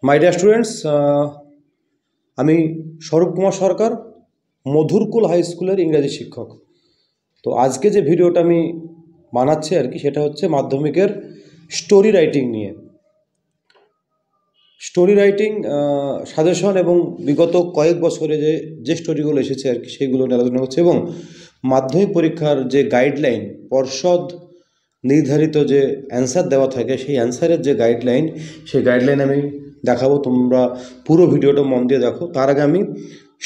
My dear students, আমি স্বরূপ কুমার সরকার, Madhurkul high স্কুলের ইংরাজি শিক্ষক। তো আজকে যে ভিডিওটা আমি বানাচ্ছি আর কি, সেটা হচ্ছে মাধ্যমিকের স্টোরি রাইটিং নিয়ে। স্টোরি রাইটিং সাজেশন এবং বিগত কয়েক বছরে যে স্টোরিগুলো এসেছে আর কি, সেইগুলো নিয়ে আলোচনা হচ্ছে। এবং মাধ্যমিক পরীক্ষার যে গাইডলাইন, পর্ষদ নির্ধারিত যে অ্যান্সার দেওয়া থাকে, সেই অ্যান্সারের যে গাইডলাইন, সেই গাইডলাইন আমি দেখাবো। তোমরা পুরো ভিডিওটা মন দিয়ে দেখো। তার আগে আমি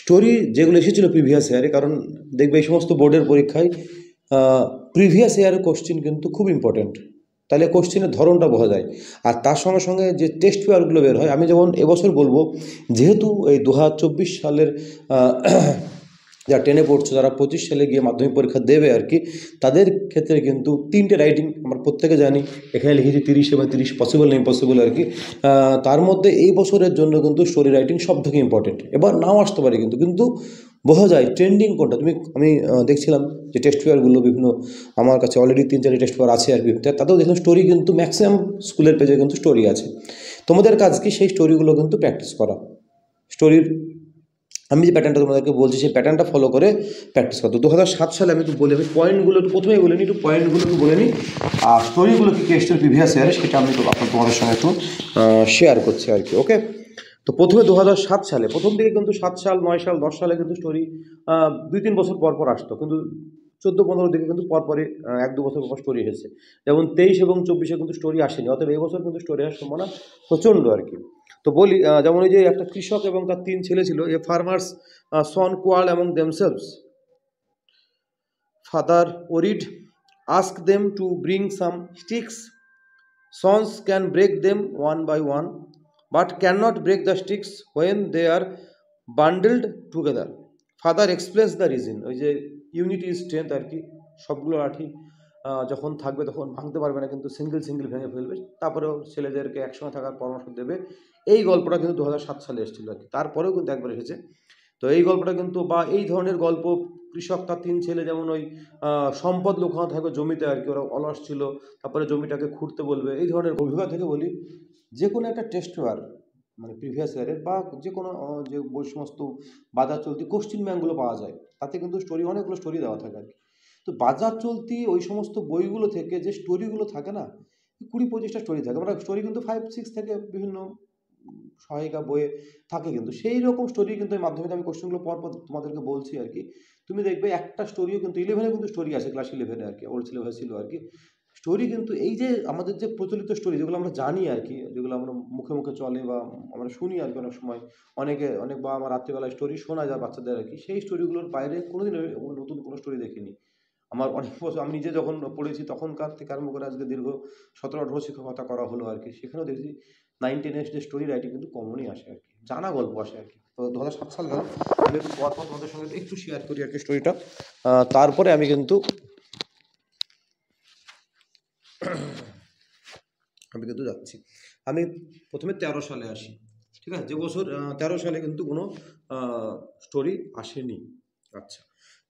স্টোরি যেগুলো এসেছিলো প্রিভিয়াস ইয়ারে, কারণ দেখবে এই সমস্ত বোর্ডের পরীক্ষায় প্রিভিয়াস ইয়ারের কোশ্চিন কিন্তু খুব ইম্পর্টেন্ট, তাহলে কোশ্চিনের ধরনটা বোঝা যায়। আর তার সঙ্গে সঙ্গে যে টেস্ট পেপারগুলো বের হয়, আমি যেমন এবছর বলবো, যেহেতু এই 2024 সালের যারা টেনে পড়ছে, যারা 25 সালে গিয়ে মাধ্যমিক পরীক্ষা দেবে আর কি, তাদের ক্ষেত্রে কিন্তু 3টে রাইটিং আমরা প্রত্যেকে জানি। এখানে লিখেছি 30 এবং 30 পসিবল না ইম্পসিবল আর কি। তার মধ্যে এই বছরের জন্য কিন্তু স্টোরি রাইটিং সব থেকে ইম্পর্টেন্ট। এবার নাও আসতে পারে কিন্তু বোঝা যায় ট্রেন্ডিং কোনটা। আমি দেখছিলাম যে টেস্ট পেপারগুলো বিভিন্ন, আমার কাছে অলরেডি 3-4 টেস্ট পেপার আছে আর কি, তাতেও দেখলাম স্টোরি কিন্তু ম্যাক্সিমাম স্কুলের পেজে কিন্তু স্টোরি আছে। তোমাদের কাজ কি সেই স্টোরিগুলো কিন্তু প্র্যাকটিস করা। স্টোরির আমি যে প্যাটার্নটা তোমাদেরকে বলছি, সেই প্যাটার্নটা ফলো করে প্র্যাকটিস করতো। 2007 সালে আমি পয়েন্টগুলো একটু প্রথমেই বলে নিই, পয়েন্টগুলো একটু বলে নিই, আর স্টোরিগুলো কি টেস্টের প্রিভিয়াস ইয়ারে সেটা আমি তোমাদের সঙ্গে একটু শেয়ার করছি আর কি। ওকে, তো প্রথমে 2007 সালে, প্রথম দিকে কিন্তু 7 সাল 9 সাল 10 সালে কিন্তু স্টোরি 2-3 বছর পর পর আসতো, কিন্তু 14-15 দিকে কিন্তু পরপরই 1-2 বছর পর স্টোরি এসেছে। যেমন 23 এবং 24-এ কিন্তু স্টোরি আসেনি, অতএব এই বছর কিন্তু স্টোরি আসার সম্ভাবনা প্রচণ্ড আর কি। তো বলি, যেমন ওই যে একটা কৃষক এবং তার 3 ছেলে ছিল, a farmer's son quarrel among themselves, father worried ask them to bring some sticks. Sons can break them one by one, but cannot break the sticks when they are bundled together. Father explains the reason. ওই যে unity strength আর কি, সবগুলো লাঠি যখন থাকবে তখন ভাঙতে পারবে না, কিন্তু সিঙ্গেল ভেঙে ফেলবে, তারপরেও ছেলেদেরকে একসঙ্গে থাকার পরামর্শ দেবে। এই গল্পটা কিন্তু 2007 সালে এসেছিল আর কি, তারপরেও কিন্তু একবার এসেছে। তো এই গল্পটা কিন্তু, বা এই ধরনের গল্প, কৃষক তার 3 ছেলে, যেমন ওই সম্পদ লুকানো থাকবে জমিতে আর কি, ওরা অলস ছিল, তারপরে জমিটাকে খুঁড়তে বলবে। এই ধরনের অভিজ্ঞতা থেকে বলি, যে কোনো একটা টেস্ট পেপার মানে প্রিভিয়াস ইয়ারের, বা যে কোনো যে বই সমস্ত বাজার চলতি কোশ্চিন ব্যাংকগুলো পাওয়া যায়, তাতে কিন্তু স্টোরি, অনেকগুলো স্টোরি দেওয়া থাকে আর কি। তো বাজার চলতি ওই সমস্ত বইগুলো থেকে যে স্টোরিগুলো থাকে না, 20-25টা স্টোরি থাকে। আমরা স্টোরি কিন্তু 5-6 থেকে বিভিন্ন সহায়িকা বইয়ে থাকে, কিন্তু সেই রকম স্টোরি কিন্তু এই মাধ্যমিকে আমি কোশ্চেনগুলো পর তোমাদেরকে বলছি আর কি। তুমি দেখবে একটা স্টোরিও কিন্তু 11-এ কিন্তু স্টোরি আছে, ক্লাস 11-এ আর কি, ওল্ড সিলেবাস ছিল আর কি। স্টোরি কিন্তু এই যে আমাদের যে প্রচলিত স্টোরি, যেগুলো আমরা জানি আর কি, যেগুলো আমরা মুখে মুখে চলে বা আমরা শুনি আর কি, অনেক সময় অনেক বা আমার রাত্রিবেলায় স্টোরি শোনা যায় বাচ্চাদের আর কি, সেই স্টোরিগুলোর বাইরে কোনোদিন নতুন কোনো স্টোরি দেখিনি। আমার অনেক বছর, আমি নিজে যখন পড়েছি তখনকার থেকে আরম্ভ করে আজকে দীর্ঘ 17-18 শিক্ষকতা করা হলো আর কি, সেখানেও দেখছি 9-10 যে স্টোরি রাইটিং কিন্তু কমনই আসে আর কি, জানা গল্প আসে আর কি। তো 2007 সাল গেল, আমি একটু পরপর তোমাদের সঙ্গে একটু শেয়ার করি আর কি স্টোরিটা। তারপরে আমি কিন্তু যাচ্ছি। আমি প্রথমে 13 সালে আসি, ঠিক আছে, যে বছর 13 সালে কিন্তু কোনো স্টোরি আসেনি। আচ্ছা,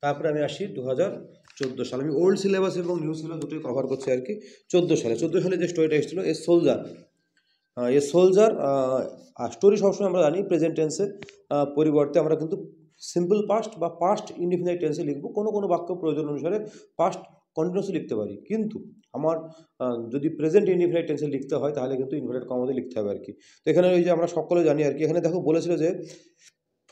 তারপরে আমি আসি 2014 সালে। আমি ওল্ড সিলেবাস এবং নিউ সিলেবাস দুটোই কভার করছি আর কি। 14 সালে যে স্টোরিটা এসেছিলো, এ সোলজার। স্টোরি সবসময় আমরা জানি প্রেজেন্ট টেন্সে পরিবর্তে আমরা কিন্তু সিম্পল পাস্ট বা পাস্ট ইনডিফিনাইট টেন্সে লিখবো। কোনো বাক্য প্রয়োজন অনুসারে পাস্ট কন্টিনিউসলি লিখতে পারি, কিন্তু আমার যদি প্রেজেন্ট ইনডিফিনাইট টেন্সে লিখতে হয়, তাহলে কিন্তু ইনভার্টেড কমাতে লিখতে হবে আর কি। তো এখানে ওই যে আমরা সকলে জানি আর কি, এখানে দেখো বলেছিল যে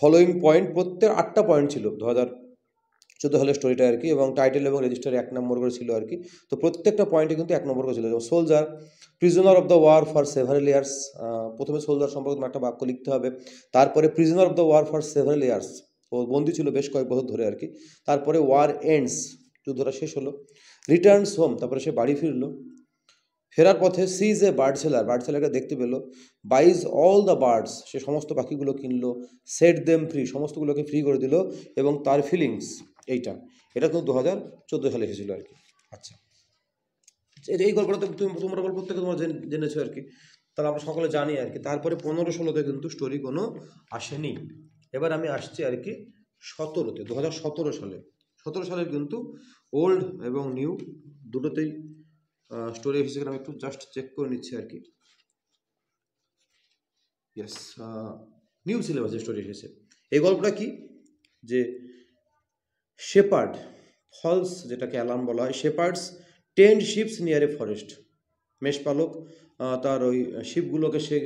ফলোয়িং পয়েন্ট, প্রত্যেক 8টা পয়েন্ট ছিল 2014 সালের স্টোরিটা আর কি, এবং টাইটেল এবং রেজিস্টারে 1 নম্বর করে ছিল আর কি। তো প্রত্যেকটা পয়েন্টে কিন্তু 1 নম্বর করে ছিল। যেমন soldier prisoner of the war for several years, প্রথমে সোলজার সম্পর্কে তোমার একটা বাক্য লিখতে হবে। তারপরে prisoner of the war for several years, ও বন্দী ছিল বেশ কয়েক বছর ধরে আর কি। তারপরে ওয়ার এন্ডস, যুদ্ধটা শেষ হলো। রিটার্নস হোম, তারপরে সে বাড়ি ফিরলো। ফেরার পথে সিজ এ বার্ডসেলারকে দেখতে পেলো। বাইজ অল দ্য বার্ডস, সে সমস্ত পাখিগুলো কিনলো। সেট দেম ফ্রি, সমস্তগুলোকে ফ্রি করে দিল। এবং তার ফিলিংস, এটা কিন্তু 2014 সালে এসেছিলো আর কি। আচ্ছা, এই গল্পটা তো তোমরা গল্প থেকে তোমরা জেনেছো আর কি, তাহলে আমরা সকলে জানি আর কি। তারপরে 15-16তে কিন্তু স্টোরি কোনো আসেনি। এবার আমি আসছি আর কি 17-তে, 2017 সালে। 17 সালের কিন্তু ওল্ড এবং নিউ দুটোতেই স্টোরি এসেছে। আমি একটু জাস্ট চেক করে নিচ্ছি আর কি। ইয়েস, নিউ সিলেবাসের স্টোরি এসেছে। এই গল্পটা কি, যে শেপার্ড ফলস, যেটাকে অ্যালার্ম বলা হয়, shepherds tend sheeps near a forest. মেষপালক তার ওই শিপগুলোকে সে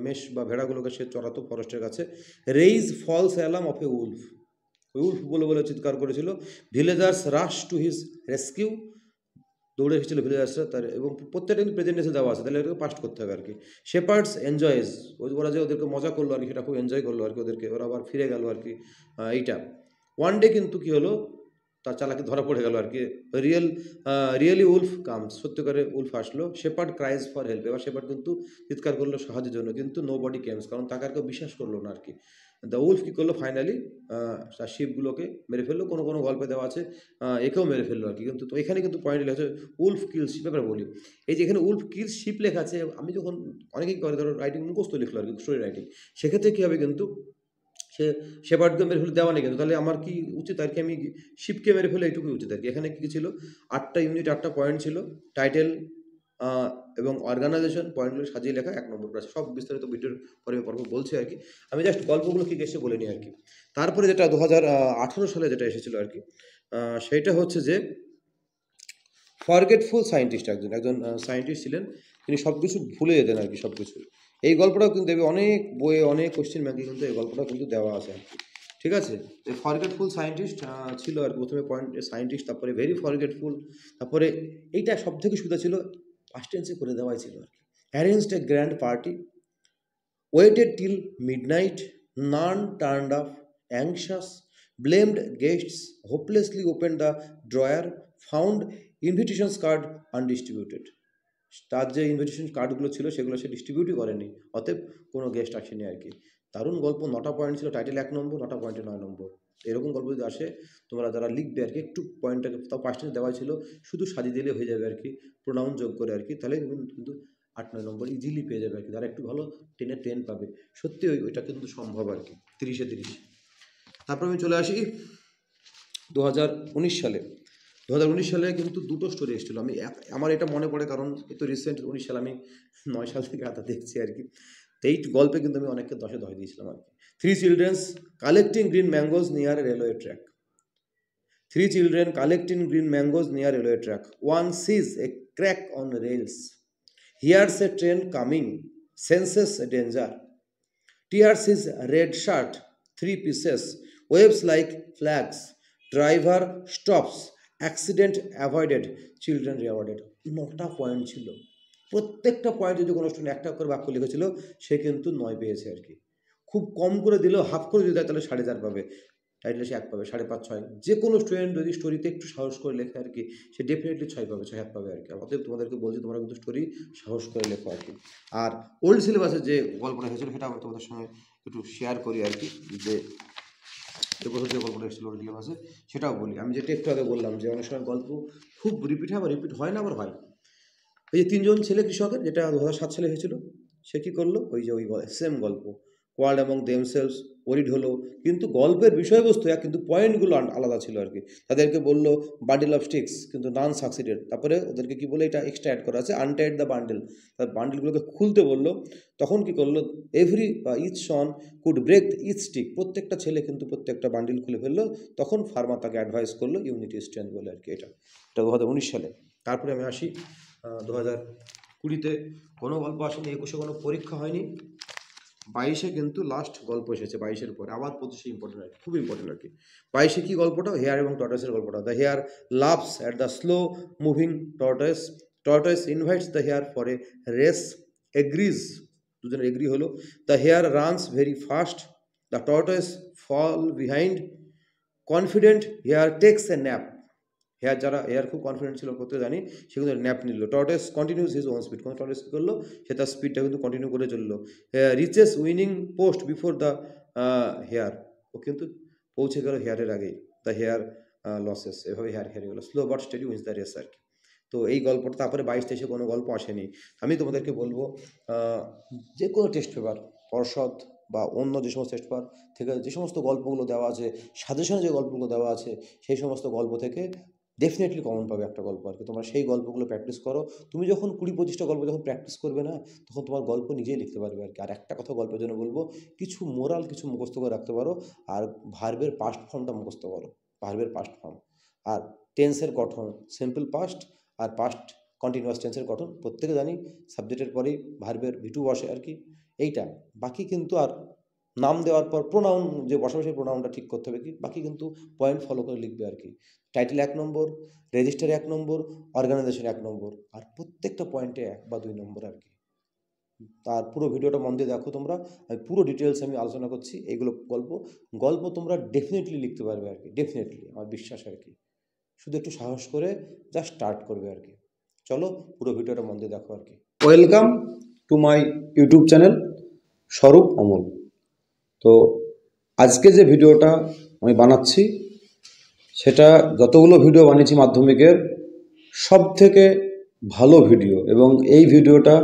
মেষ বা ভেড়াগুলোকে সে চড়াতো ফরেস্টের কাছে। Raise false alarm of a wolf, wolf বলে বলে চিৎকার করেছিল। Villagers rush to his rescue, দৌড়ে এসেছিল ভিলেজার্সরা তার, এবং প্রত্যেকটা কিন্তু প্রেজেন্টেন্সে দেওয়া আছে, তাহলে ওদেরকে পাস্ট করতে হবে আর কি। শেপার্ডস এনজয়েস, ওরা যে ওদেরকে মজা করলো আর কি, সেটা খুব এনজয় করলো আর কি ওদেরকে, ওরা আবার ফিরে গেল আর কি। এইটা ওয়ান ডে কিন্তু কি হলো, তার চালাকি ধরা পড়ে গেল আর কি। রিয়েলি উলফ কামস, সত্যিকারে উলফ আসলো। শেপার্ড ক্রাইজ ফর হেল্প, এবার শেপার্ড কিন্তু চিৎকার করলো সাহায্যের জন্য, কিন্তু নো বডি কেমস, কারণ তাকে আর কেউ বিশ্বাস করলো না আর কি। দ্য উলফ কী করলো, ফাইনালি তার শিপগুলোকে মেরে ফেললো। কোনো কোনো গল্পে দেওয়া আছে একেও মেরে ফেললো আর কি। কিন্তু তো এখানে কিন্তু পয়েন্ট লেখা আছে উলফ কিলস শিপ। ব্যাপারে বলি, এই যে এখানে উলফ কিলস শিপ লেখা আছে, আমি যখন অনেকেই করে ধরো রাইটিং মুখস্থ লিখলো আর কি, স্টোরি রাইটিং, সেক্ষেত্রে কী হবে, কিন্তু সে শেপার্ডকে মেরে ফেলে দেওয়া নেই, কিন্তু তাহলে আমার কি উচিত আর কি, আমি শিপকে মেরে ফেলে এইটুকুই উচিত আর কি। এখানে কী ছিল, 8টা ইউনিট 8টা পয়েন্ট ছিল, টাইটেল এবং অর্গানাইজেশন পয়েন্টগুলো সাজিয়ে লেখা 1 নম্বর ক্লাস, সব বিস্তারিত ভিডিওর পরে পর্ব বলছি আর কি। আমি জাস্ট গল্পগুলো কী এসে বলে নিই আর কি। তারপরে যেটা 2018 সালে যেটা এসেছিলো আর কি, সেইটা হচ্ছে যে ফরগেটফুল সায়েন্টিস্ট, একজন সায়েন্টিস্ট ছিলেন, তিনি সব কিছু ভুলে যেতেন আর কি, সব কিছু। এই গল্পটাও কিন্তু অনেক বইয়ে অনেক কোশ্চেন ব্যাংকে কিন্তু এই গল্পটাও কিন্তু দেওয়া আছে আর কি, ঠিক আছে। এই ফরগেটফুল সায়েন্টিস্ট ছিল আর প্রথমে পয়েন্ট সায়েন্টিস্ট, তারপরে ভেরি ফরগেটফুল, তারপরে এইটা সব থেকে সুবিধা ছিল, পাস্ট টেন্সে করে দেওয়াই ছিল আর কি। Arranged a grand party, waited till midnight, none turned up, anxious, blamed guests, hopelessly open the drawer, found invitations card undistributed. তার যে ইনভিটেশন কার্ডগুলো ছিল সেগুলো সে ডিস্ট্রিবিউটই করেনি, অতএব কোনো গেস্ট আসেনি আর কি। দারুণ গল্প, 9টা পয়েন্ট ছিল, টাইটেল 1 নম্বর, 9টা পয়েন্টে 9 নম্বর। এরকম গল্প যদি আসে, তোমরা যারা লিখবে আর কি, একটু পয়েন্টটাকে, তাও পাঁচ দেওয়া ছিল, শুধু সাজিয়ে দিলে হয়ে যাবে আর কি, প্রোনাউন যোগ করে আর কি, তাহলে কিন্তু 8-9 নম্বর ইজিলি পেয়ে যাবে আর কি। যারা একটু ভালো 10-এ 10 পাবে, সত্যি ওইটা কিন্তু সম্ভব আর কি, 30-এ 30। তারপর আমি চলে আসি 2019 সালে। 2019 সালে কিন্তু দুটো স্টোরি এসেছিলো, আমার এটা মনে পড়ে কারণ এই তো রিসেন্ট 19 সাল, আমি 9 সাল থেকে আতা দেখছি আর কি। তো এই গল্পে কিন্তু আমি অনেককে 10-এ 10 দিয়েছিলাম আর কি। 3 children's collecting green mangoes near railway track. 3 children collecting green mangoes near railway track. One sees a crack on rails, hears a train coming, senses danger, tears his red shirt 3 pieces, waves like flags. Driver stops, accident avoided, children rewarded. 9টা point ছিল, প্রত্যেকটা point যদি কোনো student একটা করে বাক্য লিখেছিল, সে কিন্তু 9 পেয়েছে আর কি। খুব কম করে দিলেও, হাফ করে যদি দেয় তাহলে 4.5 পাবে, টাইটেলে সে 1 পাবে, 5.5 6। যে কোনো স্টুডেন্ট যদি স্টোরিতে একটু সাহস করে লেখে আর কি, সে ডেফিনেটলি 6 পাবে, 6 পাবে আর কি। অতএব তোমাদেরকে বলছি, তোমরা কিন্তু স্টোরি সাহস করে লেখো আর কি। আর ওল্ড সিলেবাসে যে গল্পটা হয়েছিল সেটা আমি তোমাদের সঙ্গে একটু শেয়ার করি আর কি, যে এবছর যে গল্পটা এসেছিল ওল্ড সিলেবাসে, সেটাও বলি। আমি যেটা একটু আগে বললাম যে অনেক সময় গল্প খুব রিপিট হয়, আবার রিপিট হয় না, আবার হয়। এই যে 3 জন ছেলে কৃষকের, যেটা 2007 সালে হয়েছিল, সে কী করলো, ওই যে ওই সেম গল্প, কোয়ার্ড এবং দেমসেলস ওরিড হলো, কিন্তু গল্পের বিষয়বস্তু এক, কিন্তু পয়েন্টগুলো আলাদা ছিল আর কি। তাদেরকে বললো বান্ডেল অফ স্টিক্স, কিন্তু নান সাকসিডেড। তারপরে ওদেরকে কি বলে, এটা এক্সট্রা অ্যাড করা আছে, আনটাইড দ্য বান্ডেল, তার বান্ডেলগুলোকে খুলতে বললো। তখন কি করলো, every each son could break each stick, প্রত্যেকটা ছেলে কিন্তু প্রত্যেকটা বান্ডেল খুলে ফেললো। তখন ফার্মার তাকে অ্যাডভাইস করলো ইউনিটি স্ট্রেন্থ বলে আর কি। এটা 2019 সালে। তারপরে আমি আসি 2020-তে কোনো গল্প আসেনি, 21-এ কোনো পরীক্ষা হয়নি, 22-এ কিন্তু লাস্ট গল্প এসেছে, 22-এর পরে আবার 25-এ ইম্পর্টেন্ট আর কি, খুব ইম্পর্টেন্ট আর কি। 22-এ কী গল্পটা, হেয়ার এবং টর্টয়েসের গল্পটা। The hare laughs at the slow moving tortoise, tortoise invites the hare for a race, agrees, দুজনের এগ্রি হলো। The hare runs very fast, the tortoise fall behind, confident hare takes a nap. Hare খুব confident ছিল, করতে জানি, সে কিন্তু nap নিল। Tortoise continues his own speed, tortoise কী করলো, সে তার স্পিডটা কিন্তু কন্টিনিউ করে চললো। Reaches winning post before the hare, ও কিন্তু পৌঁছে গেল হেয়ারের আগেই। দ্য হেয়ার লসেস, এভাবে হেয়ার হেরে গেলো। Slow but steady wins the race আর কি। তো এই গল্পটা, তারপরে 22-23 কোনো গল্প আসেনি। আমি তোমাদেরকে বলবো, যে কোনো টেস্ট পেপার, পর্ষদ বা অন্য যে সমস্ত টেস্ট পেপার থেকে যে সমস্ত গল্পগুলো দেওয়া আছে, সাজেশনে যে গল্পগুলো দেওয়া আছে, সেই সমস্ত গল্প থেকে ডেফিনেটলি কমন পাবে একটা গল্প আর কি। তোমরা সেই গল্পগুলো প্র্যাকটিস করো। তুমি যখন 20-25টা গল্প যখন প্র্যাকটিস করবে না, তখন তোমার গল্প নিজেই লিখতে পারবে আর কি। আর একটা কথা গল্পের জন্য বলবো, কিছু মোরাল কিছু মুখস্থ করে রাখতে পারো। আর ভার্বের পাস্ট ফর্মটা মুখস্থ করো, ভার্বের পাস্ট ফর্ম। আর টেন্সের গঠন, সিম্পল পাস্ট আর পাস্ট কন্টিনিউয়াস টেন্সের গঠন প্রত্যেকে জানি, সাবজেক্টের পরেই ভার্বের ভিটু বসে আর কি। এইটা বাকি কিন্তু, আর নাম দেওয়ার পর প্রোনাউন যে বসাবে সেই প্রোনাউনটা ঠিক করতে হবে কি, বাকি কিন্তু পয়েন্ট ফলো করে লিখবে আর কি। টাইটেল 1 নম্বর, রেজিস্টার 1 নম্বর, অর্গানাইজেশন 1 নম্বর, আর প্রত্যেকটা পয়েন্টে 1 বা 2 নম্বর আর কি। তার পুরো ভিডিওটা মন দিয়ে দেখো তোমরা, আমি পুরো ডিটেলস আমি আলোচনা করছি। এইগুলো গল্প তোমরা ডেফিনেটলি লিখতে পারবে আর কি, ডেফিনেটলি আমার বিশ্বাস আর কি। শুধু একটু সাহস করে জাস্ট স্টার্ট করবে আর কি। চলো পুরো ভিডিওটা মন দিয়ে দেখো আর কি। Welcome to my YouTube channel স্বরূপ অমল। তো আজকে যে ভিডিওটা আমি বানাচ্ছি, সেটা যতগুলো ভিডিও বানিয়েছি মাধ্যমিকের সব থেকে ভালো ভিডিও। এবং এই ভিডিওটা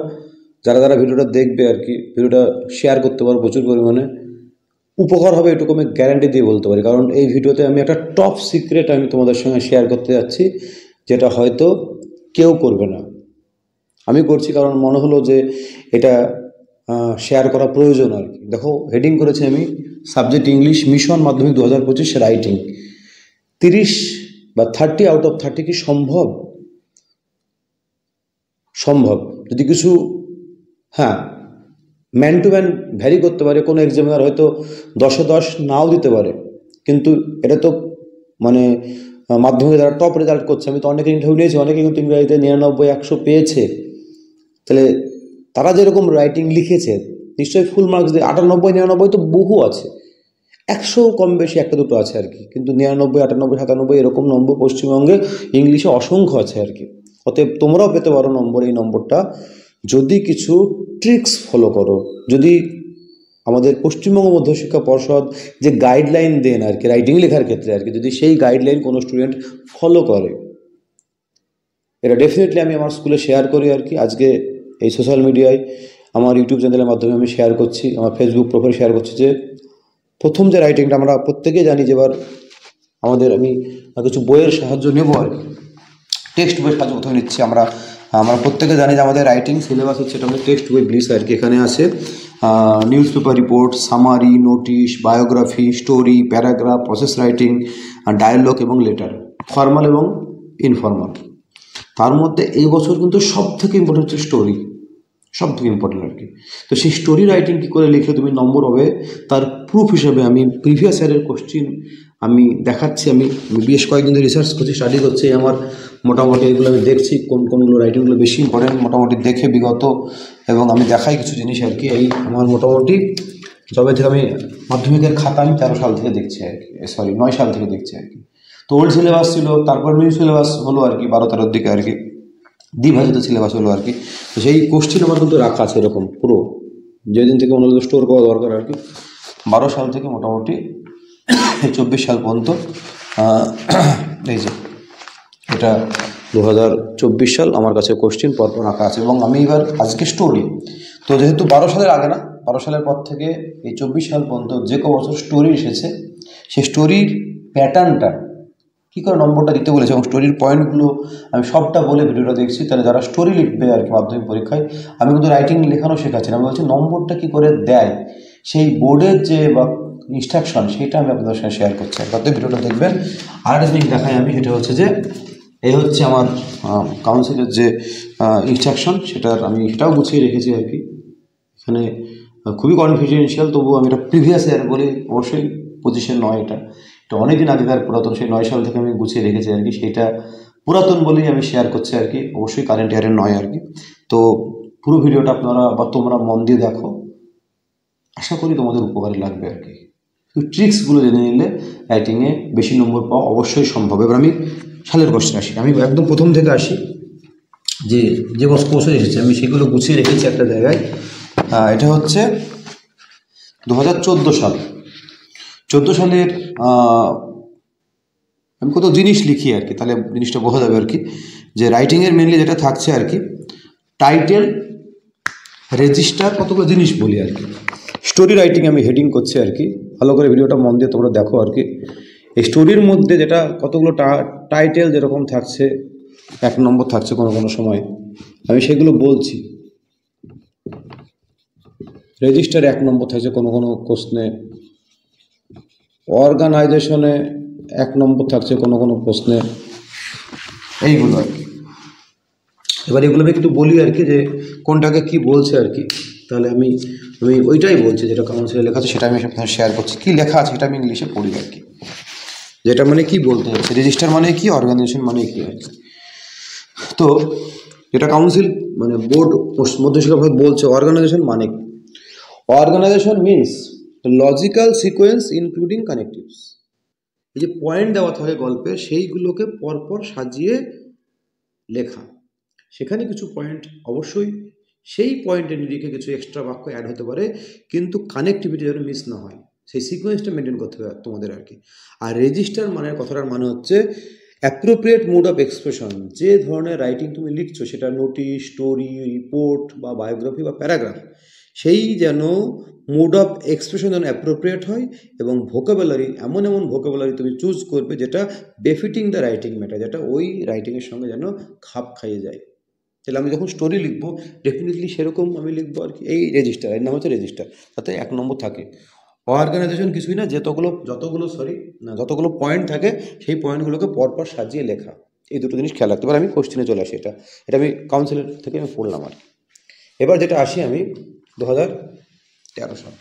যারা ভিডিওটা দেখবে আর কি, ভিডিওটা শেয়ার করতে পারো প্রচুর পরিমাণে, উপকার হবে এটুকু আমি গ্যারান্টি দিয়ে বলতে পারি। কারণ এই ভিডিওতে আমি একটা টপ সিক্রেট আমি তোমাদের সঙ্গে শেয়ার করতে যাচ্ছি, যেটা হয়তো কেউ করবে না, আমি করছি কারণ মনে হলো যে এটা শেয়ার করা প্রয়োজন আর কি। দেখো হেডিং করেছি আমি, সাবজেক্ট ইংলিশ, মিশন মাধ্যমিক 2025 রাইটিং। 30 বা 30 আউট অফ 30 কি সম্ভব? সম্ভব। যদি কিছু, হ্যাঁ, ম্যান টু ম্যান ভ্যারি করতে পারে, কোনো এক্সামিনার হয়তো 10-এ 10 নাও দিতে পারে, কিন্তু এটা তো মানে মাধ্যমিকে যারা টপ রেজাল্ট করছে, আমি তো অনেকে ইন্টারভিউ নিয়েছি, অনেকে কিন্তু ইংরেজিতে 99-100 পেয়েছে। তাহলে তারা যেরকম রাইটিং লিখেছে নিশ্চয়ই ফুল মার্কস দিয়ে 98-99 তো বহু আছে, 100 কম বেশি একটা দুটো আছে আর কি, কিন্তু 99, 98, 97 এরকম নম্বর পশ্চিমবঙ্গে ইংলিশে অসংখ্য আছে আর কি। অতএব তোমরাও পেতে পারো নম্বর, এই নম্বরটা যদি কিছু ট্রিক্স ফলো করো। যদি আমাদের পশ্চিমবঙ্গ মধ্যশিক্ষা পর্ষদ যে গাইডলাইন দেন আর কি রাইটিং লেখার ক্ষেত্রে আর কি, যদি সেই গাইডলাইন কোনো স্টুডেন্ট ফলো করে, এটা ডেফিনেটলি আমি আমার স্কুলে শেয়ার করি আর কি। আজকে এই সোশ্যাল মিডিয়ায় আমার ইউটিউব চ্যানেলের মাধ্যমে আমি শেয়ার করছি, আমার ফেসবুক প্রোফাইল শেয়ার করছি, যে প্রথম যে রাইটিংটা আমরা প্রত্যেকেই জানি যে এবার আমাদের আমি কিছু বইয়ের সাহায্য নেব আর কি, টেক্সট বইয়ের সাহায্য প্রথমে নিচ্ছি আমরা। আমরা প্রত্যেকে জানি যে আমাদের রাইটিং সিলেবাস হচ্ছে এটা আমাদের টেক্সট বই ব্লিস আর কি। এখানে আছে newspaper report, summary, notice, biography, story, paragraph, process writing, dialogue এবং লেটার, ফর্মাল এবং ইনফর্মাল। তার মধ্যে এই বছর কিন্তু সব থেকে ইম্পর্টেন্ট হচ্ছে স্টোরি, সব থেকে ইম্পর্টেন্ট আর কি। তো সেই স্টোরি রাইটিং কী করে লিখলে তুমি নম্বর হবে, তার প্রুফ হিসাবে আমি প্রিভিয়াস ইয়ারের কোশ্চিন আমি দেখাচ্ছি। আমি বেশ কয়েকদিন ধরে রিসার্চ করছি, স্টাডি করছি, আমার মোটামুটি এগুলো আমি দেখছি কোনগুলো রাইটিংগুলো বেশি ইম্পর্টেন্ট, মোটামুটি দেখে বিগত, এবং আমি দেখাই কিছু জিনিস আর কি। এই আমার মোটামুটি যবে থেকে আমি মাধ্যমিকের খাতা আমি 13 সাল থেকে দেখছি আর কি, 9 সাল থেকে দেখছি আর কি। তো ওল্ড সিলেবাস ছিল, তারপর নিউ সিলেবাস হলো আর কি 12-13 দিকে আর কি, দ্বিভাষিত সিলেবাস হলো আর কি। তো সেই কোশ্চিন আমার কিন্তু রাখা আছে এরকম পুরো, যেদিন থেকে মনে হলো স্টোর করা দরকার আর কি, 12 সাল থেকে মোটামুটি 24 সাল পর্যন্ত। এই যে এটা 2024 সাল, আমার কাছে কোশ্চিন পরপর রাখা আছে। এবং আমি এবার আজকে স্টোরি, তো যেহেতু 12 সালের আগে না, 12 সালের পর থেকে এই 24 সাল পর্যন্ত যে কোনো বছর স্টোরি এসেছে, সেই স্টোরির প্যাটার্নটা কী করে নম্বরটা দিতে বলেছে এবং স্টোরির পয়েন্টগুলো আমি সবটা বলে ভিডিওটা দেখছি। তাহলে যারা স্টোরি লিখবে আর কি মাধ্যমিক পরীক্ষায়, আমি কিন্তু রাইটিং লেখানো শেখাচ্ছি না, আমি বলছি নম্বরটা কী করে দেয়, সেই বোর্ডের যে বা ইনস্ট্রাকশন সেটা আমি আপনাদের সঙ্গে শেয়ার করছি। তাতে ভিডিওটা দেখবেন। আর জিনিস দেখাই আমি, সেটা হচ্ছে যে এই হচ্ছে আমার কাউন্সিলের যে ইনস্ট্রাকশন, সেটাও গুছিয়ে রেখেছি আর কি। এখানে খুবই কনফিডেন্সিয়াল, তবুও আমি এটা প্রিভিয়াস ইয়ার বলে, অবশ্যই 25-এর নয়, এটা অনেকদিন আগেকার পুরাতন, সেই 9 সাল থেকে আমি গুছিয়ে রেখেছি আর কি। সেইটা পুরাতন বলেই আমি শেয়ার করছি আর কি, অবশ্যই কারেন্ট ইয়ারের নয় আর কি। তো পুরো ভিডিওটা আপনারা বা তোমরা মন দিয়ে দেখো, আশা করি তোমাদের উপকারে লাগবে আর কি। ট্রিক্সগুলো জেনে নিলে রাইটিংয়ে বেশি নম্বর পাওয়া অবশ্যই সম্ভব। এবার আমি সালের কোশ্চেন আসি, আমি একদম প্রথম থেকে আসি, যে কোশ্চেন এসেছে আমি সেগুলো গুছিয়ে রেখেছি একটা জায়গায়। এটা হচ্ছে 2014 সাল। 14 সালের আমি কত জিনিস লিখি আর কি, তাহলে জিনিসটা বোঝা যাবে আর কি, যে রাইটিংয়ের মেনলি যেটা থাকছে আর কি, টাইটেল, রেজিস্টার, কতগুলো জিনিস বলি আর কি। স্টোরি রাইটিং আমি হেডিং করছি আর কি, ভালো করে ভিডিওটা মন দিয়ে তোমরা দেখো আর কি। এই স্টোরির মধ্যে যেটা কতগুলো টাইটেল যেরকম থাকছে, 1 নম্বর থাকছে কোনো কোনো সময়, আমি সেগুলো বলছি। রেজিস্টার 1 নম্বর থাকছে কোনো কোনো প্রশ্নে, অর্গানাইজেশনে 1 নম্বর থাকছে কোনো কোনো প্রশ্নে, এইগুলো আর কি। এবার এগুলো আমি একটু বলি আর কি, যে কোনটাকে কি বলছে আর কি। তাহলে আমি ওইটাই বলছি যেটা কাউন্সিলে লেখা আছে, সেটা আমি আপনার শেয়ার করছি। কি লেখা আছে সেটা আমি ইংলিশে পড়ি আর কি, যেটা মানে কি বলতে হচ্ছে, রেজিস্টার মানে কি, অর্গানাইজেশন মানে কি আর কি। তো যেটা কাউন্সিল মানে বোর্ড মধ্যশিক্ষা বলছে, অর্গানাইজেশন মানে কি? Organization means logical sequence including connectives. এই যে পয়েন্ট দেওয়া থাকে গল্পে, সেইগুলোকে পরপর সাজিয়ে লেখা। সেখানে কিছু পয়েন্ট অবশ্যই সেই পয়েন্টের নিরিখে কিছু এক্সট্রা বাক্য অ্যাড হতে পারে, কিন্তু কানেক্টিভিটি যেন মিস না হয়, সেই সিকোয়েন্সটা মেনটেন করতে হবে তোমাদের আর কি। আর রেজিস্টার মানে কথাটার মানে হচ্ছে অ্যাপ্রোপ্রিয়েট মোড অফ এক্সপ্রেশন। যে ধরনের রাইটিং তুমি লিখছো, সেটা নোটিশ, স্টোরি, রিপোর্ট বা বায়োগ্রাফি বা প্যারাগ্রাফ, সেই যেন মোড অফ এক্সপ্রেশন যেন অ্যাপ্রোপ্রিয়েট হয়, এবং ভোকাবুলারি এমন এমন ভোকাবুলারি তুমি চুজ করবে যেটা বেফিটিং দ্য রাইটিং ম্যাটার, যেটা ওই রাইটিংয়ের সঙ্গে যেন খাপ খাইয়ে যায়। তাহলে আমি যখন স্টোরি লিখবো ডেফিনেটলি সেরকম আমি লিখবো আর কি। এই রেজিস্টার, এর নাম হচ্ছে রেজিস্টার, তাতে 1 নম্বর থাকে। অর্গানাইজেশন কিছুই না, যতগুলো পয়েন্ট থাকে সেই পয়েন্টগুলোকে পরপর সাজিয়ে লেখা। এই দুটো জিনিস খেয়াল রাখতে পারে। আমি কোশ্চেনে চলে আসি, এটা আমি কাউন্সিলের থেকে আমি পড়লাম আর কি। এবার যেটা আসি আমি 2013 সাল,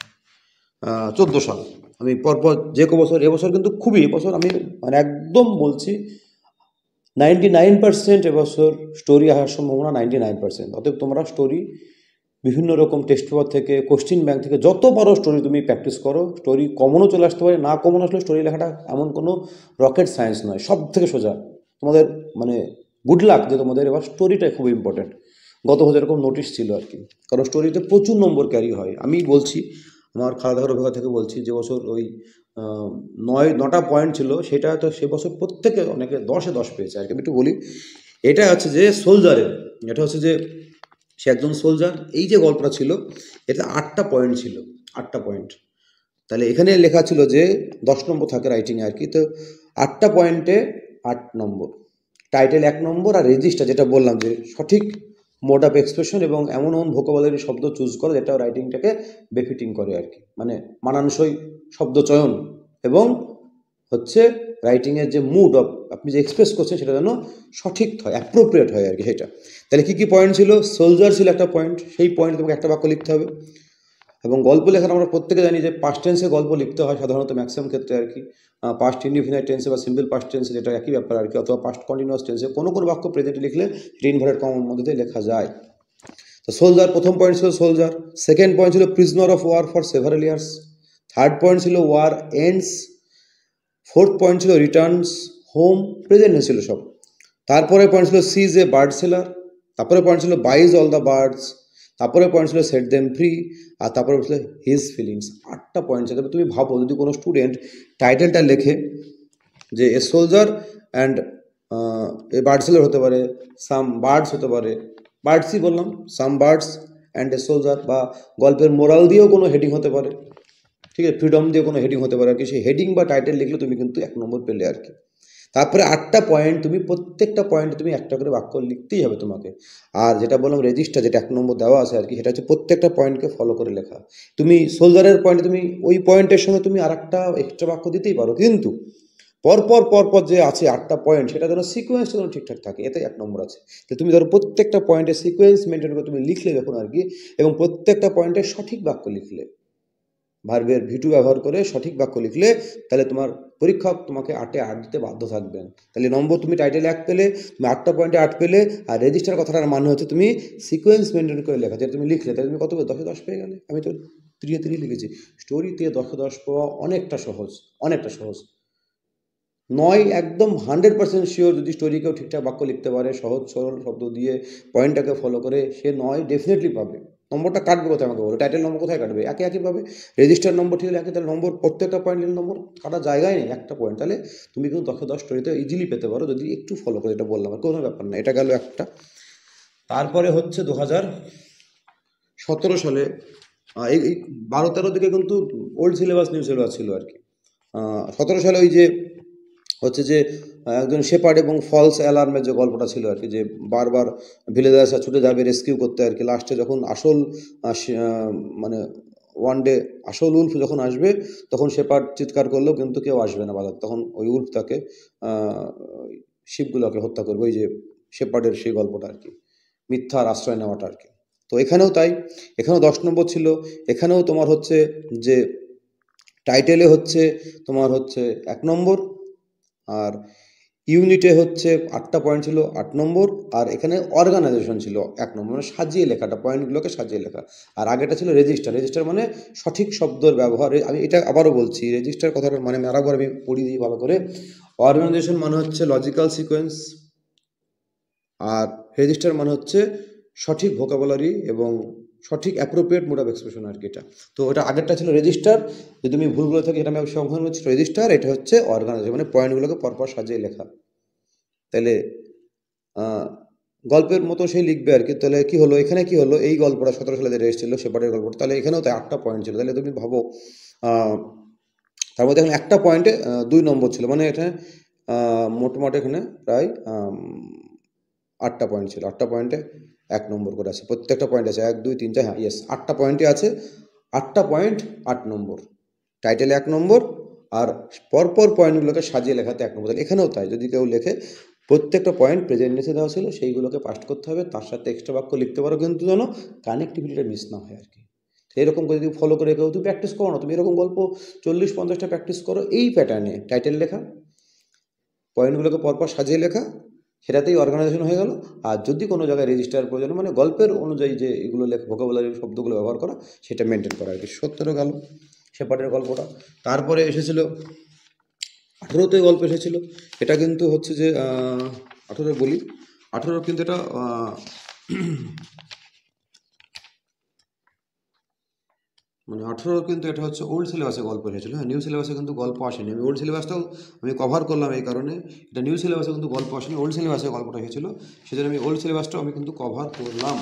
14 সাল, আমি পরপর যে কো বছর, এবছর কিন্তু খুবই, এবছর আমি মানে একদম বলছি 99% এবছর স্টোরি আসার সম্ভাবনা 99%। অতএব তোমরা স্টোরি বিভিন্ন রকম টেস্ট পেপার থেকে, কোশ্চিন ব্যাংক থেকে যত পারো স্টোরি তুমি প্র্যাকটিস করো। স্টোরি কমনও চলে আসতে পারে, না কমন আসলে স্টোরি লেখাটা এমন কোনো রকেট সায়েন্স নয়, সব থেকে সোজা। তোমাদের মানে গুড লাক যে তোমাদের এবার স্টোরিটাই খুব ইম্পর্টেন্ট। গত বছর এরকম নোটিশ ছিল আর কি, কারণ স্টোরিতে প্রচুর নম্বর ক্যারি হয়। আমি বলছি আমার খাওয়া দাওয়ার অভিজ্ঞতা থেকে বলছি, যে বছর ওই 9টা পয়েন্ট ছিল, সেটা তো সে বছর প্রত্যেকে অনেকে 10-এ 10 পেয়েছে আর কি। আমি একটু বলি, এটা হচ্ছে যে সোলজারের, এটা হচ্ছে যে সে একজন সোলজার। এই যে গল্পটা ছিল, এটা 8টা পয়েন্ট ছিল, 8টা পয়েন্ট। তাহলে এখানে লেখা ছিল যে 10 নম্বর থাকে রাইটিংয়ে আর কি। তো 8টা পয়েন্টে 8 নম্বর, টাইটেল 1 নম্বর, আর রেজিস্টার যেটা বললাম যে সঠিক মোড অফ এক্সপ্রেশন এবং এমন এমন ভোকাবুলারি শব্দ চুজ করো যেটা রাইটিংটাকে বেফিটিং করে আর কি, মানে মানানসই শব্দ চয়ন, এবং হচ্ছে রাইটিংয়ের যে মুড অফ আপনি যে এক্সপ্রেস করছেন সেটা যেন সঠিক হয়, অ্যাপ্রোপ্রিয়েট হয় আর কি সেটা। তাহলে কী কী পয়েন্ট ছিল? সোলজার ছিল একটা পয়েন্ট, সেই পয়েন্টে তোমাকে একটা বাক্য লিখতে হবে। এবং গল্প লেখার আমরা প্রত্যেকে জানি যে পাস্ট টেন্সে গল্প লিখতে হয় সাধারণত, ম্যাক্সিমাম ক্ষেত্রে আর কি। পাস্ট ইনডিফিনাইট টেন্সে বা সিম্পল পাস্ট টেন্সে, যেটা একই ব্যাপার আর কি, অথবা পাস্ট কন্টিনিউয়াস টেন্সে কোনো কোনো বাক্য প্রেজেন্টে লিখলে সেটা ইনভার্টেড কমার মধ্যে দিয়ে লেখা যায়। তো সোলজার, প্রথম পয়েন্ট ছিল সোলজার। সেকেন্ড পয়েন্ট ছিল prisoner of war for several years. Third point ছিল ওয়ার এন্ডস। ফোর্থ পয়েন্ট ছিল রিটার্নস হোম, প্রেজেন্ট ছিল সব। তারপরে পয়েন্ট ছিল সিজ এ বার্ড সেলার। তারপরে পয়েন্ট ছিল বাইজ অল দ্য বার্ডস। তারপরে পয়েন্ট ছিল সেট দেম ফ্রি। আর তারপরে ছিল হিজ ফিলিংস। 8টা পয়েন্ট ছিল। তুমি ভাবো যদি কোনো স্টুডেন্ট টাইটেলটা লেখে যে a soldier and a bird seller হতে পারে, সাম বার্ডস হতে পারে, বার্ডসই বললাম, সাম বার্ডস অ্যান্ড এ সোলজার, বা গল্পের মোরাল দিয়েও কোনো হেডিং হতে পারে, ঠিক আছে, ফ্রিডম দিয়ে কোনো হেডিং হতে পারে আর কি। সেই হেডিং বা টাইটেল লিখলে তুমি কিন্তু 1 নম্বর পেলে আর কি। তারপরে 8টা পয়েন্ট, তুমি প্রত্যেকটা পয়েন্টে তুমি একটা করে বাক্য লিখতেই হবে তোমাকে। আর যেটা বললাম রেজিস্টার, যেটা 1 নম্বর দেওয়া আছে আর কি, সেটা হচ্ছে প্রত্যেকটা পয়েন্টকে ফলো করে লেখা। তুমি সোলজারের পয়েন্টে তুমি ওই পয়েন্টের সঙ্গে তুমি আর একটা এক্সট্রা বাক্য দিতেই পারো, কিন্তু পরপর যে আছে 8টা পয়েন্ট, সেটা যেন সিকোয়েন্সটা যেন ঠিকঠাক থাকে, এতে 1 নম্বর আছে। তো তুমি ধরো প্রত্যেকটা পয়েন্টের সিকোয়েন্স মেনটেন করে তুমি লিখলে যখন আর কি, এবং প্রত্যেকটা পয়েন্টের সঠিক বাক্য লিখলে, ভার্বের ভিটু ব্যবহার করে সঠিক বাক্য লিখলে, তাহলে তোমার পরীক্ষক তোমাকে 8-এ 8 দিতে বাধ্য থাকবেন। তাহলে নম্বর তুমি টাইটেলে 1 পেলে, তুমি 8টা পয়েন্টে 8 পেলে, আর রেজিস্টার কথাটার মানে হচ্ছে তুমি সিকোয়েন্স মেনটেন করে লেখা, যেটা তুমি লিখলে, তাহলে তুমি কত পেলে? 10-এ 10 পেয়ে গেলে। আমি তো 3-এ 3 লিখেছি। স্টোরিতে 10-এ 10 পাওয়া অনেকটা সহজ, অনেকটা সহজ নয়, একদম 100% শিওর। যদি স্টোরি কেউ ঠিকঠাক বাক্য লিখতে পারে, সহজ সরল শব্দ দিয়ে পয়েন্টটাকে ফলো করে, সে 9 ডেফিনেটলি পাবে। নম্বরটা কাটবে কোথায় আমাকে বলো? টাইটেল নম্বর কোথায় কাটবে? একই পাবে। রেজিস্টার নম্বর ঠিক হলে একই, তাহলে নম্বর প্রত্যেকটা পয়েন্টের নম্বর কাটার জায়গায় নেই, একটা পয়েন্ট। তাহলে তুমি কিন্তু 10-এ 10 স্টোরিতে ইজিলি পেতে পারো, যদি একটু ফলো করে, এটা বললাম আর কোনো ব্যাপার না। এটা গেল একটা। তারপরে হচ্ছে 2017 সালে, এই 12-13 দিকে কিন্তু ওল্ড সিলেবাস নিউ সিলেবাস ছিল আর কি। 17 সালে ওই যে হচ্ছে যে একজন শেপার্ড এবং ফলস অ্যালার্মের যে গল্পটা ছিল আর কি, যে বারবার ভিলেজার্সরা ছুটে যাবে রেস্কিউ করতে আর কি, লাস্টে যখন আসল মানে ওয়ান ডে আসল উল্ফ যখন আসবে তখন শেপার্ড চিৎকার করলেও কিন্তু কেউ আসবে না বাজার, তখন ওই উল্ফ তাকে শিপগুলোকে হত্যা করবে, ওই যে শেপার্ডের সেই গল্পটা আর কি, মিথ্যার আশ্রয় নেওয়াটা আর কি। তো এখানেও তাই, এখানেও 10 নম্বর ছিল। এখানেও তোমার হচ্ছে যে টাইটেলে হচ্ছে তোমার হচ্ছে 1 নম্বর, আর ইউনিটে হচ্ছে 8টা পয়েন্ট ছিল 8 নম্বর, আর এখানে অর্গানাইজেশন ছিল 1 নম্বর, মানে সাজিয়ে লেখাটা, পয়েন্টগুলোকে সাজিয়ে লেখা। আর আগেটা ছিল রেজিস্টার, রেজিস্টার মানে সঠিক শব্দের ব্যবহার। আমি এটা আবারও বলছি, রেজিস্টার কথাটা মানে আরেকবার আমি পড়ি দিই ভালো করে। অর্গানাইজেশন মানে হচ্ছে লজিক্যাল সিকোয়েন্স, আর রেজিস্টার মানে হচ্ছে সঠিক ভোকাবুলারি এবং সঠিক অ্যাপ্রোপ্রিয়েট মোড অফ এক্সপ্রেশন আর কি এটা। তো এটা আগেরটা ছিল রেজিস্টার, যদি আমি ভুল বলে থাকি এটা আমি সংশোধন করছি, রেজিস্টার, এটা হচ্ছে অর্গানাইজেশন মানে পয়েন্টগুলোকে পরপর সাজিয়ে লেখা। তাহলে গল্পের মতো সেই লিখবে আর কি। তাহলে কি হলো এখানে, কি হলো, এই গল্পটা 17 সালে যেটা এসেছিল শেপার্ডের গল্পটা, তাহলে এখানেও তাই 8টা পয়েন্ট ছিল। তাহলে তুমি ভাবো তার মধ্যে এখানে একটা পয়েন্টে 2 নম্বর ছিল, মানে এখানে মোটামুটি এখানে প্রায় 8টা পয়েন্ট ছিল। 8টা পয়েন্টে 1 নম্বর করে আছে, প্রত্যেকটা পয়েন্ট আছে 1 2 3 4, হ্যাঁ ইয়েস 8টা পয়েন্টই আছে। 8টা পয়েন্ট 8 নম্বর, টাইটেলে 1 নম্বর, আর পরপর পয়েন্টগুলোকে সাজিয়ে লেখাতে 1 নম্বর। তাহলে এখানেও তাই, যদি কেউ লেখে প্রত্যেকটা পয়েন্ট প্রেজেন্ট টেন্সে দেওয়া ছিল, সেইগুলোকে পাস্ট করতে হবে, তার সাথে এক্সট্রা বাক্য লিখতে পারো, কিন্তু যেন কানেক্টিভিটিটা মিস না হয় আর কি। এরকম করে যদি ফলো করে কেউ, তুমি প্র্যাকটিস করো না, তুমি এরকম গল্প 40-50টা প্র্যাকটিস করো এই প্যাটার্নে, টাইটেল লেখা, পয়েন্টগুলোকে পরপর সাজিয়ে লেখা, সেটাতেই অর্গানাইজেশন হয়ে গেল। আর যদি কোনো জায়গায় রেজিস্টার প্রয়োজন, মানে গল্পের অনুযায়ী যে এগুলো ভোকাবুলারি শব্দগুলো ব্যবহার করা, সেটা মেনটেন করা আর কি। 17 গেল শেপার্ডের গল্পটা। তারপরে এসেছিল 18তে গল্প এসেছিল। এটা কিন্তু হচ্ছে যে 18 বলি, 18 কিন্তু এটা মানে 18 কিন্তু এটা হচ্ছে ওল্ড সিলেবাসে গল্প এসেছিলো। হ্যাঁ, নিউ সিলেবাসে কিন্তু গল্প আসেনি। আমি ওল্ড সিলেবাসটাও আমি কভার করলাম এই কারণে, এটা নিউ সিলেবাসে কিন্তু গল্প আসেনি, ওল্ড সিলেবাসে গল্পটা এসেছিলো, সেজন্য আমি ওল্ড সিলেবাসটাও আমি কিন্তু কভার করলাম,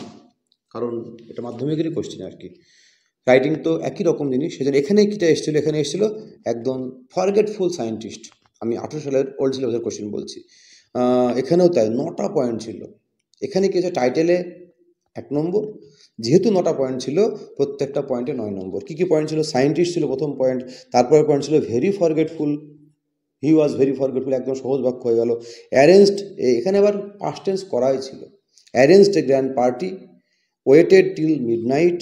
কারণ এটা মাধ্যমিকেরই কোশ্চেন আর কি। রাইটিং তো একই রকম জিনিস, সেজন্য এখানে কীটা এসেছিলো, এখানে এসেছিলো একদম ফরগেটফুল সায়েন্টিস্ট। আমি 18 সালের ওল্ড সিলেবাসের কোশ্চেন বলছি। এখানেও তাই 9টা পয়েন্ট ছিল। এখানে কি হচ্ছে, টাইটেলে 1 নম্বর, যেহেতু 9টা পয়েন্ট ছিল, প্রত্যেকটা পয়েন্টে 9 নম্বর। কী কী পয়েন্ট ছিল, সায়েন্টিস্ট ছিল প্রথম পয়েন্ট, তারপরে পয়েন্ট ছিল very forgetful, he was very forgetful, একদম সহজ বাক্য হয়ে গেল। অ্যারেঞ্জড, এখানে আবার পাস্ট টেন্স করাই ছিল, arranged a grand party, waited till midnight,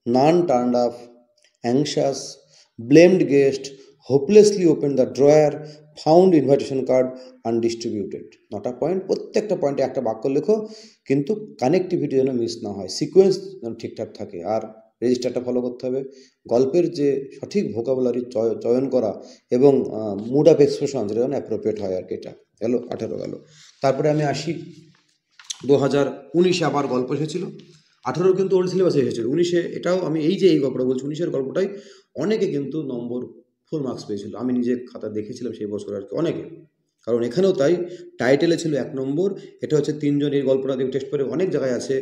none turned up, anxious, blamed guest, hopelessly opened the drawer, found invitation card undistributed। 9টা পয়েন্ট, প্রত্যেকটা পয়েন্টে একটা বাক্য লেখো, কিন্তু কানেক্টিভিটি যেন মিস না হয়, সিকোয়েন্স যেন ঠিকঠাক থাকে, আর রেজিস্টারটা ফলো করতে হবে। গল্পের যে সঠিক ভোকাবুলারি চয়ন করা এবং মুড অফ এক্সপ্রেশন যেটা যেন অ্যাপ্রোপ্রিয়েট হয় আর কি। এটা গেল 18 গেল। তারপরে আমি আসি 2019-এ আবার গল্প এসেছিলো। 18 কিন্তু ওল্ড সিলেবাসে এসেছিল, 19-এ এটাও আমি এই যে এই গল্পটা বলছি 19-এর গল্পটাই অনেকে কিন্তু নম্বর ফুল মার্কস পেয়েছিল, আমি নিজের খাতা দেখেছিলাম সেই বছর আর কি, অনেকে। কারণ এখানেও তাই, টাইটেলে ছিল 1 নম্বর, এটা হচ্ছে 3জন, এই গল্পটা দিয়ে টেস্ট করে অনেক জায়গায় আছে।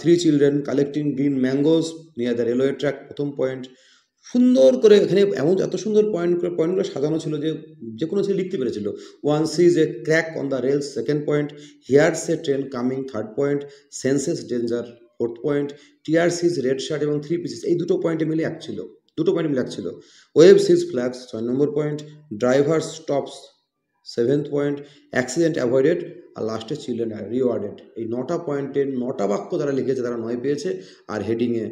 3 children collecting green mangoes near the railway track, প্রথম পয়েন্ট। সুন্দর করে এখানে এমন এত সুন্দর পয়েন্টগুলো সাজানো ছিল যে যে কোনো ছেলে লিখতে পেরেছিল। One sees a crack on the rails, second point. Hears a train coming, third point. Senses danger, fourth point. Tear sees red shirt এবং 3 পিসেস, এই দুটো পয়েন্টে মিলে এক ছিল, দুটো পয়েন্ট মিলে এক ছিল। Waves flags, 6 number point. Driver stops, 7th point. Accident avoided, আর লাস্টে চিলড্রেন রিওয়ার্ডেড। এই 9টা পয়েন্টে 9টা বাক্য যারা লিখেছে তারা 9 পেয়েছে, আর হেডিংয়ে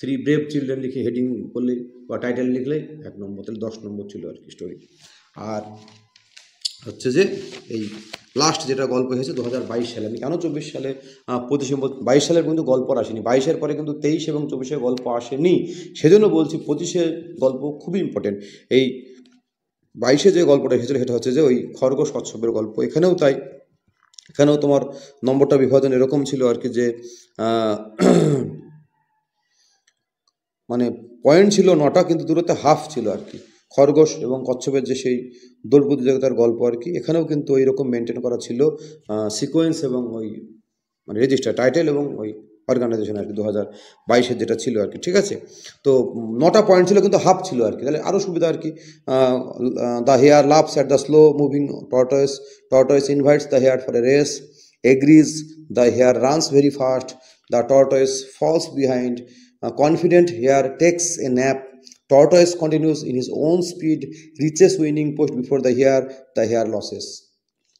3 ব্রেভ চিলড্রেন লিখে হেডিং করলেই বা টাইটেল লিখলেই 1 নম্বর, তাহলে 10 নম্বর ছিল আর কি স্টোরি। আর হচ্ছে যে এই লাস্ট যেটা গল্প হয়েছে 2022 সালে, আমি কেন 24 সালে 22 সালের কিন্তু গল্প আসেনি, 22-এর পরে কিন্তু 23 এবং 24-এর গল্প আসেনি, সেজন্য বলছি 25-এর গল্প খুবই ইম্পর্টেন্ট। এই 22-এ যে গল্পটা এসেছিলো সেটা হচ্ছে যে ওই খরগোশ কচ্ছপের গল্প। এখানেও তাই, এখানেও তোমার নম্বরটা বিভাজন এরকম ছিল আর কি, যে মানে পয়েন্ট ছিল 9টা, কিন্তু দূরত্বে হাফ ছিল আর কি। খরগোশ এবং কচ্ছপের যে সেই দৌড় প্রতিযোগিতার গল্প আর কি, এখানেও কিন্তু ওই রকম মেনটেন করা ছিল সিকোয়েন্স এবং ওই মানে রেজিস্টার, টাইটেল এবং ওই অর্গানাইজেশন আর কি 2022-এর যেটা ছিল আর কি, ঠিক আছে। তো 9টা পয়েন্ট ছিল কিন্তু হাফ ছিল আর কি, তাহলে আরও সুবিধা আর কি। The hare laughs at the slow moving tortoise, tortoise invites the hare for a race, agrees, the hare runs very fast, the tortoise falls behind, confident hare takes a nap, tortoise continues in his own speed, reaches winning post before the hare loses।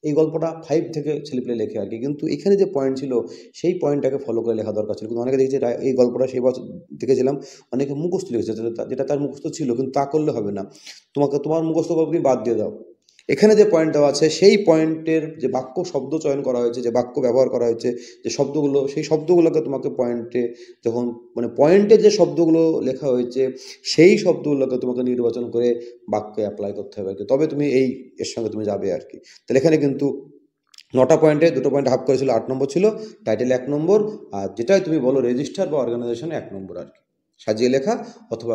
এই গল্পটা 5 থেকে ছেলেপেলে লেখে আর কি, কিন্তু এখানে যে point ছিল সেই পয়েন্টটাকে ফলো করে লেখা দরকার ছিল। কিন্তু অনেকে দেখেছি এই গল্পটা সেই বছর দেখেছিলাম অনেকে মুখস্থ লিখেছে, যেটা তার মুখস্থ ছিল, কিন্তু তা করলে হবে না। তোমার মুখস্থ গল্প তুমি বাদ দিয়ে দাও, এখানে যে পয়েন্ট দেওয়া আছে সেই পয়েন্টের যে বাক্য শব্দ চয়ন করা হয়েছে, যে বাক্য ব্যবহার করা হয়েছে, যে শব্দগুলো, সেই শব্দগুলোকে তোমাকে পয়েন্টে যখন মানে পয়েন্টে যে শব্দগুলো লেখা হয়েছে সেই শব্দগুলোকে তোমাকে নির্বাচন করে বাক্যে অ্যাপ্লাই করতে হবে আর কি, তবে তুমি এর সঙ্গে তুমি যাবে আর কি। তাহলে এখানে কিন্তু 9টা পয়েন্টে 2টো পয়েন্ট হাফ করেছিল, 8 নম্বর ছিল, টাইটেল 1 নম্বর, আর যেটাই তুমি বলো রেজিস্টার বা অর্গানাইজেশনে 1 নম্বর আর কি, সাজিয়ে লেখা অথবা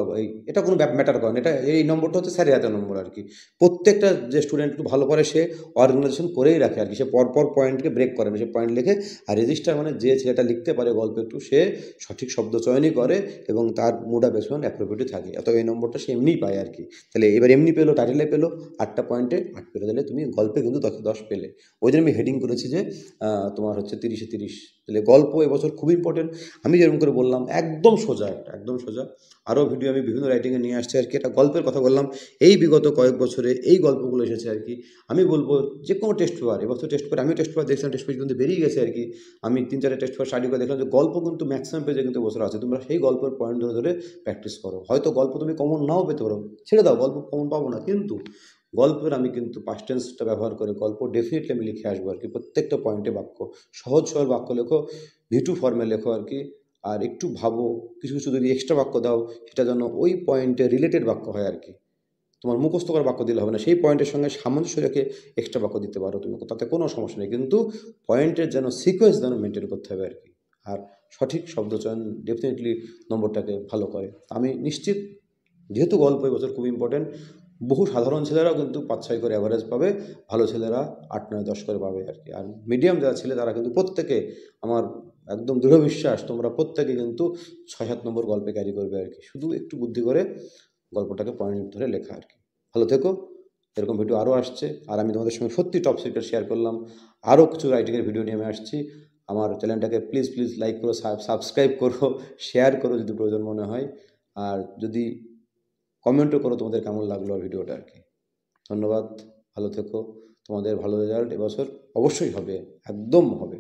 এটা কোনো ম্যাটার করে না। এটা এই নম্বরটা হচ্ছে স্যারের হাতে নম্বর আর কি। প্রত্যেকটা যে স্টুডেন্ট একটু ভালো করে সে অর্গানাইজেশন করেই রাখে আর কি, সে পরপর পয়েন্টকে ব্রেক করে না, সে পয়েন্ট লেখে। আর রেজিস্টার মানে যে ছেলেটা লিখতে পারে গল্প একটু, সে সঠিক শব্দ চয়নই করে এবং তার মুডা বেসমেন্ট অ্যাপ্রোপ্রিয়েটই থাকে, অত এই নম্বরটা সে এমনিই পায় আর কি। তাহলে এবার এমনি পেলো, টাইটেলে পেলো, 8টা পয়েন্টে 8 পেলো, তাহলে তুমি গল্পে কিন্তু 10 পেলে। ওই জন্য আমি হেডিং করেছি যে তোমার হচ্ছে 30-এ 30। তাহলে গল্প এবছর খুব ইম্পর্টেন্ট। আমি যেরকম করে বললাম একদম সোজা, একদম সোজা। আরও ভিডিও আমি বিভিন্ন রাইটিংয়ে নিয়ে আসছি আর কি, এটা গল্পের কথা বললাম। এই বিগত কয়েক বছরে এই গল্পগুলো এসেছে আর কি। আমি বলবো যে কোনো টেস্ট পেপার, এবছর টেস্ট পেপার, আমিও টেস্ট পেপার দেখছিলাম, টেস্ট পেজ কিন্তু বেরিয়ে গেছে আর কি। আমি 3-4 টেস্ট পেপার স্টাডি করে দেখলাম যে গল্প কিন্তু ম্যাক্সিমাম পেজে কিন্তু বছর আছে। তোমরা সেই গল্পের পয়েন্ট ধরে ধরে প্র্যাকটিস করো। হয়তো গল্প তুমি কমন নাও পেতে পারো, ছেড়ে দাও, গল্প কমন পাবো না, কিন্তু গল্পের আমি কিন্তু পাস্ট টেন্সটা ব্যবহার করে গল্প ডেফিনেটলি আমি লিখে আসবো আর কি। প্রত্যেকটা পয়েন্টে বাক্য সহজ সরল বাক্য লেখো, ভিটু ফর্মে লেখো আর কি। আর একটু ভাবো, কিছু কিছু যদি এক্সট্রা বাক্য দাও সেটা যেন ওই পয়েন্টে রিলেটেড বাক্য হয় আর কি। তোমার মুখস্থ করা বাক্য দিলে হবে না, সেই পয়েন্টের সঙ্গে সামঞ্জস্য রেখে এক্সট্রা বাক্য দিতে পারো তুমি, তাতে কোনো সমস্যা নেই, কিন্তু পয়েন্টের যেন সিকোয়েন্স যেন মেনটেন করতে হবে আর কি। আর সঠিক শব্দচয়ন ডেফিনেটলি নম্বরটাকে ভালো করে। আমি নিশ্চিত, যেহেতু গল্প এবছর খুব ইম্পর্টেন্ট, বহু সাধারণ ছেলেরাও কিন্তু 5-6 করে অ্যাভারেজ পাবে, ভালো ছেলেরা 8-9-10 করে পাবে আর কি। আর মিডিয়াম যারা ছেলে তারা কিন্তু প্রত্যেকে, আমার একদম দৃঢ় বিশ্বাস, তোমরা প্রত্যেকে কিন্তু 6-7 নম্বর গল্পে ক্যারি করবে আর কি। শুধু একটু বুদ্ধি করে গল্পটাকে পয়েন্ট ধরে লেখা আর কি। ভালো থেকো, এরকম ভিডিও আরও আসছে। আর আমি তোমাদের সঙ্গে সত্যি টপ সিক্রেট শেয়ার করলাম, আরও কিছু রাইটিংয়ের ভিডিও নিয়ে আমি আসছি। আমার চ্যানেলটাকে প্লিজ প্লিজ লাইক করো, সাবস্ক্রাইব করো, শেয়ার করো যদি প্রয়োজন মনে হয়, আর যদি কমেন্টও করো তোমাদের কেমন লাগলো ভিডিওটা আর কি। ধন্যবাদ, ভালো থেকো। তোমাদের ভালো রেজাল্ট এবছর অবশ্যই হবে, একদম হবে।